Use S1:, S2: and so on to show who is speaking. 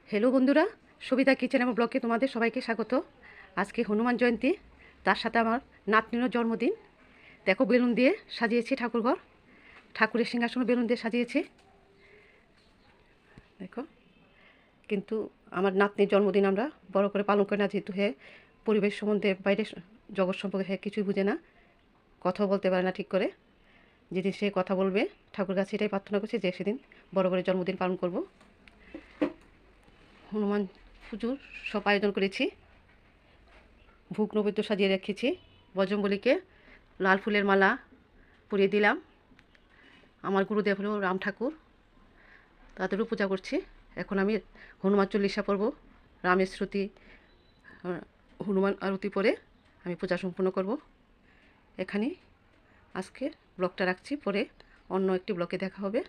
S1: Hello বন্ধুরা, Sabita kitchen আমার ব্লগে তোমাদের সবাইকে স্বাগত। আজকে হনুমান জয়ন্তী, তার সাথে আমার নাতনিরও জন্মদিন। দেখো, বেলুন দিয়ে সাজিয়েছি ঠাকুরঘর, ঠাকুরের সিংহাসন বেলুন দিয়ে সাজিয়েছি। দেখো, কিন্তু আমার নাতনির জন্মদিন আমরা বড় করে পালন করি না, যেহেতু পরিবেশ সম্বন্ধে, বাইরে জগৎ সম্পর্কে কিছুই বুঝে না, কথাও বলতে পারে না ঠিক করে। যেদিন সে কথা বলবে, ঠাকুর কাছে এটাই প্রার্থনা করছি যে সেদিন বড় করে জন্মদিন পালন করব। হনুমান পুজোর সব আয়োজন করেছি, ভোগ নৈবেদ্য সাজিয়ে রেখেছি। বজরংবলীকে লাল ফুলের মালা পরিয়ে দিলাম। আমার গুরুদেব হলো রাম ঠাকুর, তাদেরও পূজা করছি। এখন আমি হনুমান চল্লিশা পড়ব, রামের শ্রুতি, হনুমান আরতি পরে আমি পূজা সম্পূর্ণ করব। এখানেই আজকে ব্লগটা রাখছি, পরে অন্য একটি ব্লগে দেখা হবে।